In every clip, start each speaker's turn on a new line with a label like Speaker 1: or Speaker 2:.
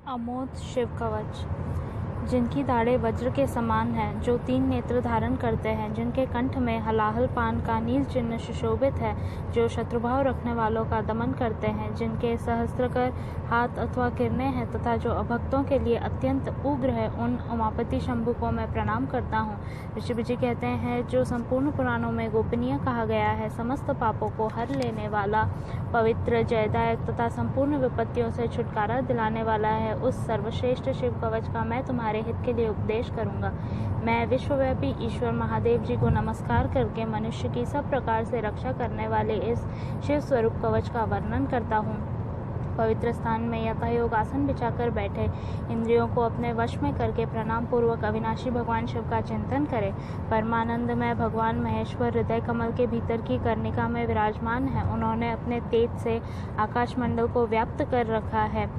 Speaker 1: अमोघ शिव कवच, जिनकी दाढ़ें वज्र के समान हैं, जो 3 नेत्र धारण करते हैं, जिनके कंठ में हलाहल पान का नील चिन्ह सुशोभित है, जो शत्रुभाव रखने वालों का दमन करते हैं, जिनके सहस्त्रकर हाथ अथवा किरणें हैं तथा जो अभक्तों के लिए अत्यंत उग्र है, उन उमापति शंभु को मैं प्रणाम करता हूँ। ऋषि जी कहते हैं, जो संपूर्ण पुराणों में गोपनीय कहा गया है, समस्त पापों को हर लेने वाला, पवित्र, जयदायक तथा संपूर्ण विपत्तियों से छुटकारा दिलाने वाला है, उस सर्वश्रेष्ठ शिव कवच का मैं तुम्हारे हित के लिए उपदेश करूंगा। मैं विश्वव्यापी ईश्वर महादेव जी को नमस्कार करके मनुष्य की सब प्रकार से रक्षा करने वाले इस शिव स्वरूप कवच का वर्णन करता हूँ। पवित्र स्थान में यथा योगासन बिछाकर बैठे, इंद्रियों को अपने वश में करके प्रणाम पूर्वक अविनाशी भगवान शिव का चिंतन करें। परमानंद में भगवान महेश्वर हृदय कमल के भीतर की कर्णिका में विराजमान है। उन्होंने अपने तेज से आकाश मंडल को व्याप्त कर रखा है।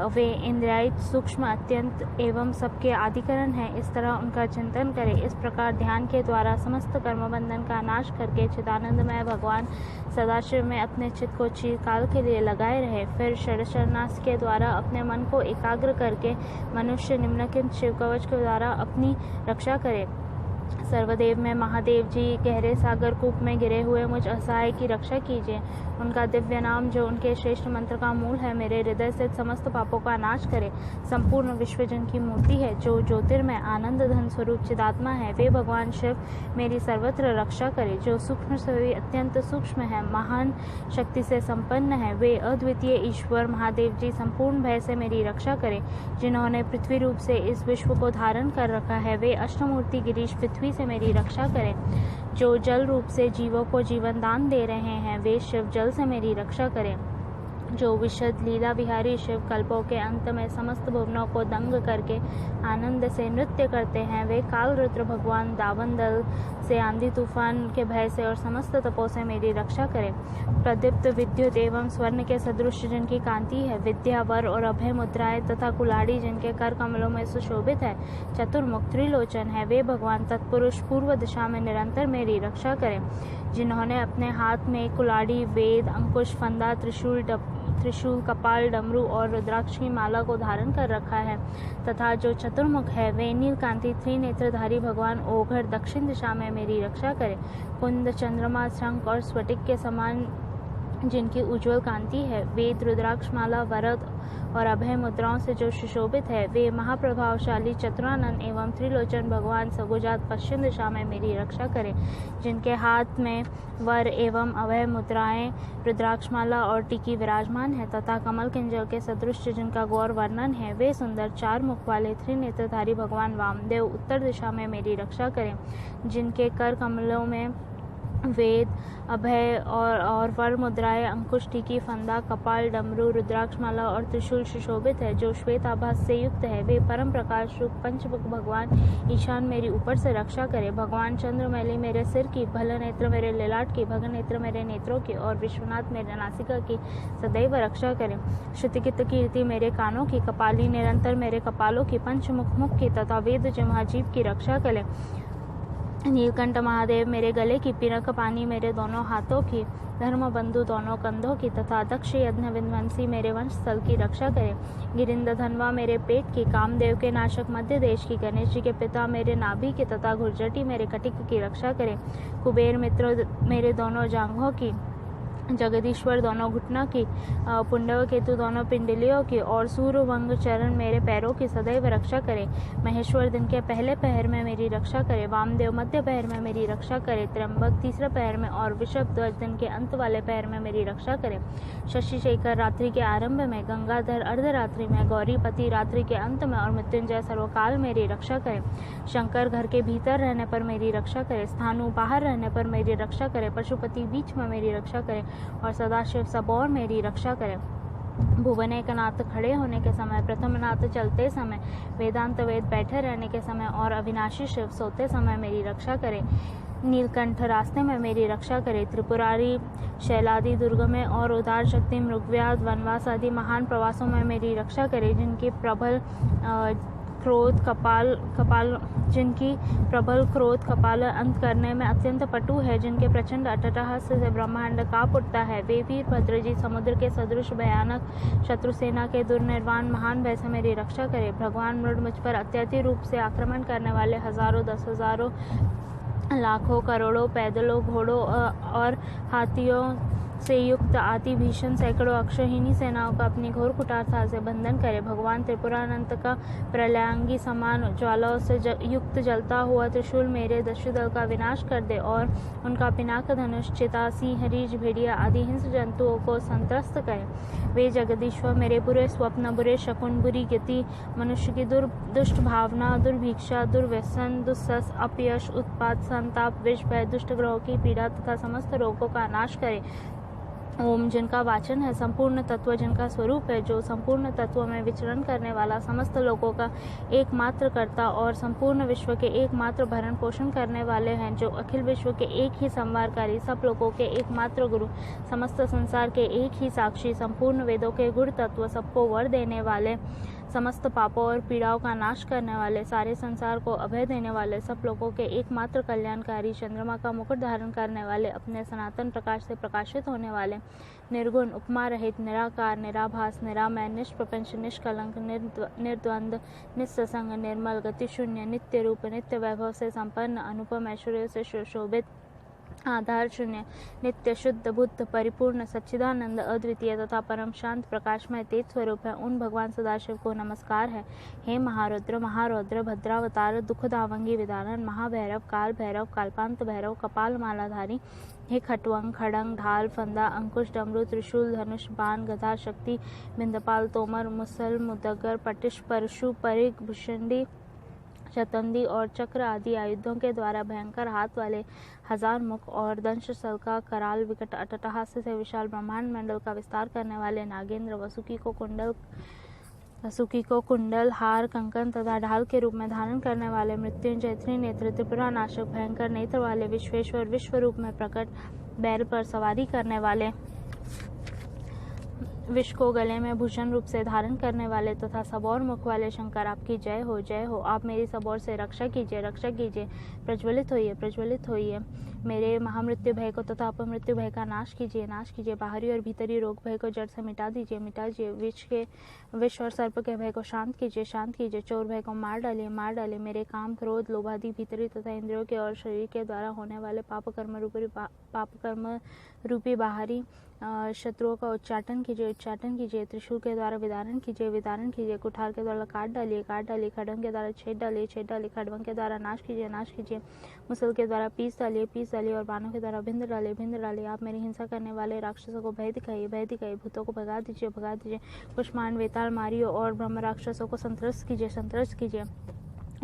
Speaker 1: वे इंद्रियायित, सूक्ष्म, अत्यंत एवं सबके आदिकरण हैं। इस तरह उनका चिंतन करें। इस प्रकार ध्यान के द्वारा समस्त कर्म बंधन का नाश करके चिदानंदमय भगवान सदाशिव में अपने चित्त को चिरकाल के लिए लगाए रहे। फिर षडशरणास्त्र के द्वारा अपने मन को एकाग्र करके मनुष्य निम्नलिखित शिव कवच के द्वारा अपनी रक्षा करे। सर्वदेव में महादेव जी गहरे सागर कूप में गिरे हुए मुझ असहाय की रक्षा कीजिए। उनका दिव्य नाम, जो उनके श्रेष्ठ मंत्र का मूल है, मेरे हृदय से समस्त पापों का नाश करे। संपूर्ण विश्वजन की मूर्ति है, जो ज्योतिर्मय आनंद धन स्वरूप चिदात्मा है, वे भगवान शिव मेरी सर्वत्र रक्षा करे। जो सूक्ष्म से भी अत्यंत सूक्ष्म है, महान शक्ति से संपन्न है, वे अद्वितीय ईश्वर महादेव जी संपूर्ण भय से मेरी रक्षा करे। जिन्होंने पृथ्वी रूप से इस विश्व को धारण कर रखा है, वे अष्टमूर्ति गिरीश पृथ्वी से मेरी रक्षा करें। जो जल रूप से जीवों को जीवन दान दे रहे हैं, वे शिव जल से मेरी रक्षा करें। जो विशद लीला विहारी शिव कल्पों के अंत में समस्त भुवनों को दंग करके आनंद से नृत्य करते हैं, वे काल रुद्र भगवान दावनदल से, आंधी तूफान के भय से और समस्त तपों से मेरी रक्षा करें। प्रदीप्त विद्युत एवं स्वर्ण के सदृश जिनकी कांति है, विद्या, वर और अभय मुद्राएं तथा कुलाड़ी जिनके कर कमलों में सुशोभित है, चतुर्मुख त्रिलोचन है, वे भगवान तत्पुरुष पूर्व दिशा में निरंतर मेरी रक्षा करें। जिन्होंने अपने हाथ में कुलाड़ी, वेद, अंकुश, फंदा, त्रिशूल, कपाल, डमरू और रुद्राक्ष की माला को धारण कर रखा है तथा जो चतुर्मुख है, वे नीलकांति त्रिनेत्रधारी भगवान ओघर दक्षिण दिशा में मेरी रक्षा करें। कुंद, चंद्रमा, शंख और स्फटिक के समान जिनकी उज्ज्वल कांति है, वेद, रुद्राक्ष माला, वरद और अभय मुद्राओं से जो सुशोभित है, वे महाप्रभावशाली चतुरानन एवं त्रिलोचन भगवान सगुजात पश्चिम दिशा में मेरी रक्षा करें। जिनके हाथ में वर एवं अभय मुद्राएं, रुद्राक्षमाला और टीकी विराजमान है तथा कमल किंजल के सदृश जिनका गौर वर्णन है, वे सुंदर 4 मुख वाले त्रिनेत्रधारी भगवान वामदेव उत्तर दिशा में मेरी रक्षा करें। जिनके कर कमलों में वेद, अभय और वर मुद्राएं, अंकुश, टीकी, फंदा, कपाल, डमरू, रुद्राक्षमाला और त्रिशूल सुशोभित है, जो श्वेत आभास से युक्त है, वे परम प्रकाश रूप पंचमुख भगवान ईशान मेरी ऊपर से रक्षा करे। भगवान चंद्रमैली मेरे सिर की, भल नेत्र मेरे ललाट की, भग नेत्र मेरे नेत्रों की और विश्वनाथ मेरे नासिका की सदैव रक्षा करें। श्रुतिकित कीर्ति मेरे कानों की, कपाली निरंतर मेरे कपालों की, पंचमुख मुख की तथा वेद जिह्वा जीभ की रक्षा करें। नीलकंठ महादेव मेरे गले की, पिनक पानी मेरे दोनों हाथों की, धर्म बंधु दोनों कंधों की तथा दक्ष यज्ञ विध्वंसी मेरे वंश स्थल की रक्षा करें। गिरिंद धनवा मेरे पेट की, कामदेव के नाशक मध्य देश की, गणेश जी के पिता मेरे नाभि की तथा घुरजटी मेरे कटिक की रक्षा करें। कुबेर मित्र मेरे दोनों जांघों की, जगदीश्वर दोनों घुटनों की, पुंडव केतु दोनों पिंडलियों की और सूर्यवंग चरण मेरे पैरों की सदैव रक्षा करे। महेश्वर दिन के पहले पहर में मेरी रक्षा करे, वामदेव मध्य पहर में मेरी रक्षा करे, त्र्यंबक तीसरे पहर में और वृषभ ध्वज दिन के अंत वाले पहर में मेरी रक्षा करे। शशि शेखर रात्रि के आरंभ में, गंगाधर अर्धरात्रि में, गौरीपति रात्रि के अंत में और मृत्युंजय सर्वकाल मेरी रक्षा करे। शंकर घर के भीतर रहने पर मेरी रक्षा करे, स्थानु बाहर रहने पर मेरी रक्षा करे, पशुपति बीच में मेरी रक्षा करे और सदाशिव सबौर मेरी रक्षा करें। भुवनेक नाथ खड़े होने के समय, प्रथम नाथ चलते समय, वेदांत वेद बैठे रहने के समय और अविनाशी शिव सोते समय मेरी रक्षा करें। नीलकंठ रास्ते में मेरी रक्षा करे। त्रिपुरारी शैलादि दुर्ग में और उदार शक्ति मृगव्याध वनवास आदि महान प्रवासों में मेरी रक्षा करे। जिनकी प्रबल क्रोध कपाल अंत करने में अत्यंत पटु है, जिनके प्रचंड अट्टहास से ब्रह्मांड कांप उठता है, वे वीरभद्र जी समुद्र के सदृश भयानक शत्रु सेना के दुर्निर्वाण महान भय से मेरी रक्षा करे। भगवान मुझ पर अत्यधिक रूप से आक्रमण करने वाले हजारों, 10,000, लाखों, करोड़ों पैदलों, घोड़ों और हाथियों से युक्त अति भीषण सैकड़ों अक्षौहिणी सेनाओं का अपनी घोर कुठारता से बंधन करे। भगवान त्रिपुरानंत का प्रलयांगी समान ज्वालाओं से युक्त जलता हुआ त्रिशूल मेरे दस्यु दल का विनाश कर दे और उनका पिनाक धनुष, चिता, सिंह, रीछ, भेड़िया आदि हिंस जंतुओं को संत्रस्त करे। वे जगदीश्वर मेरे बुरे स्वप्न, बुरे शकुन, बुरी गति, मनुष्य की दुष्ट भावना, दुर्भिक्षा, दुर्व्यसन, दुस्सस, अपयश, उत्पात, संताप, विष, भय, दुष्ट ग्रहों की पीड़ा तथा समस्त रोगों का नाश करे। ओम, जिनका वाचन है संपूर्ण तत्व, जिनका स्वरूप है जो संपूर्ण तत्व में विचरण करने वाला, समस्त लोगों का एकमात्र कर्ता और संपूर्ण विश्व के एकमात्र भरण पोषण करने वाले हैं, जो अखिल विश्व के एक ही संवारकारी, सब लोगों के एकमात्र गुरु, समस्त संसार के एक ही साक्षी, संपूर्ण वेदों के गुण तत्व, सबको वर देने वाले, समस्त पापों और पीड़ाओं का नाश करने वाले, सारे संसार को अभय देने वाले, सब लोगों के एकमात्र कल्याणकारी, चंद्रमा का मुकुट धारण करने वाले, अपने सनातन प्रकाश से प्रकाशित होने वाले, निर्गुण, उपमा रहित, निराकार, निराभास, निरामय, निष्प्रपंच, निष्कलंक, निर्द्वंद, निस्संग, निर्मल, गतिशून्य, नित्य रूप, नित्य वैभव से संपन्न, अनुपम ऐश्वर्य से सुशोभित, आधार शून्य, नित्य शुद्ध, बुद्ध, परिपूर्ण, सच्चिदानंद, अद्वितीय तथा परम शांत प्रकाशमय तेज स्वरूप है, उन भगवान सदाशिव को नमस्कार है। हे महारुद्र, महारौद्र, भद्रावतार, दुखदावंगी विदारण, महाभैरव, काल भैरव, काल्पांत भैरव, कपाल मालाधारी, हे खट्वंग, खड़ंग, ढाल, फंदा, अंकुश, डमरू, त्रिशूल, धनुष, बाण, गदा, शक्ति, बिंदपाल, तोमर, मुसल, मुदगर, पटिश, परशु, परिग, भुषंडी, शतंदी और चक्र आदि आयुधों के द्वारा भयंकर हाथ वाले, 1000 मुख और दंश सल्का, कराल, विकट अट्टहास से विशाल ब्रह्मांड मंडल का विस्तार करने वाले नागेंद्र, वसुकी को कुंडल, हार, कंकन तथा ढाल के रूप में धारण करने वाले, मृत्युंजय, त्रिनेत्र, त्रिपुरा नाशक, भयंकर नेत्र वाले, विश्वेश्वर, विश्व रूप में प्रकट, बैल पर सवारी करने वाले, विष को गले में भूषण रूप से धारण करने वाले तथा सबौर मुख वाले शंकर, आपकी जय हो, जय हो। आप मेरी सबौर से रक्षा कीजिए, रक्षा कीजिए, प्रज्वलित होइए, प्रज्वलित होइए। मेरे महामृत्यु भय को तथा अपमृत्यु भय का नाश कीजिए, नाश कीजिए। बाहरी और भीतरी रोग भय को जड़ से मिटा दीजिए, मिटा दीजिए। विष और सर्प के भय को शांत कीजिए, शांत कीजिए। चोर भय को मार डालिए, मार डालिए। मेरे काम, क्रोध, लोभादि भीतरी तथा इंद्रियों के और शरीर के द्वारा होने वाले पाप कर्म रूपी बाहरी शत्रुओं का उच्चाटन कीजिए, उच्चाटन कीजिए। त्रिशूल के द्वारा विदारण कीजिए, विदारण कीजिए। कुठार के द्वारा काट डालिए, काट डालिए। खड्ग के द्वारा छेद डालिए, छेद डालिए। खड्ग के द्वारा नाश कीजिए, नाश कीजिए। मुसल के द्वारा पीस डालिए, पीस डालिए। और बाणों के द्वारा भिंद डालिए, भिंद डालिए। आप मेरी हिंसा करने वाले राक्षसों को भय दिखाइए, भय दिखाइए। भूतों को भगा दीजिए, भगा दीजिए। कुष्मांड, वेताल, मारियो और ब्रह्म राक्षसों को संतरस्त कीजिए, संतरस्त कीजिए।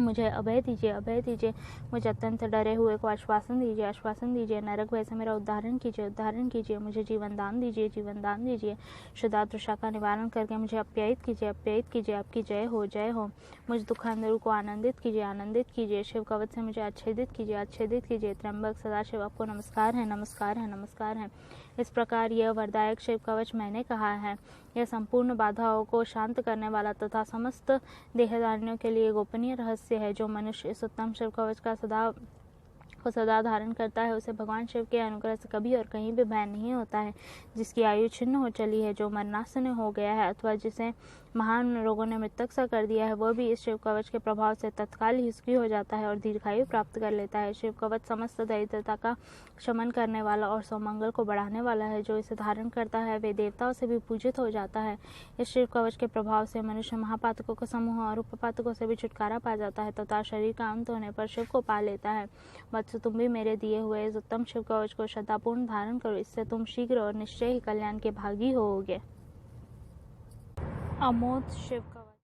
Speaker 1: मुझे अभय दीजिए, अभय दीजिए। मुझे अत्यंत डरे हुए को आश्वासन दीजिए, आश्वासन दीजिए। नरक भय से मेरा उद्धारण कीजिए, उद्धारण कीजिए। मुझे जीवन दान दीजिए, जीवन दान दीजिए। शुद्धा तृषा का निवारण करके मुझे अप्यायित कीजिए, अप्यायित कीजिए। आपकी जय हो, जय हो। मुझ दुखांधरु को आनंदित कीजिए, आनंदित कीजिए। शिव कवच से मुझे आच्छेदित कीजिए, आच्छेदित कीजिए। त्र्यंबक सदाशिव, आपको नमस्कार है, नमस्कार है, नमस्कार है। इस प्रकार यह वरदायक शिव कवच मैंने कहा है। यह संपूर्ण बाधाओं को शांत करने वाला तथा समस्त देहधारियों के लिए गोपनीय रहस्य है। जो मनुष्य इस उत्तम शिव कवच का सदा धारण करता है, उसे भगवान शिव के अनुग्रह से कभी और कहीं भी भय नहीं होता है। जिसकी आयु छिन्न हो चली है, जो मरणासन हो गया है अथवा जिसे महान रोगों ने मृतक सा कर दिया है, वह भी इस शिव कवच के प्रभाव से तत्काल ही सुखी हो जाता है और दीर्घायु प्राप्त कर लेता है। शिव कवच समस्त दरिद्रता का शमन करने वाला और सौमंगल को बढ़ाने वाला है। जो इसे धारण करता है वे देवताओं से भी पूजित हो जाता है। इस शिव कवच के प्रभाव से मनुष्य महापातकों का समूह और उपपातकों से भी छुटकारा पा जाता है तथा शरीर का अंत होने पर शिव को पा लेता है। वत्स, तुम भी मेरे दिए हुए इस उत्तम शिव कवच को श्रद्धापूर्ण धारण करो। इससे तुम शीघ्र और निश्चय ही कल्याण के भागी होोगे। अमोघ शिव कवच।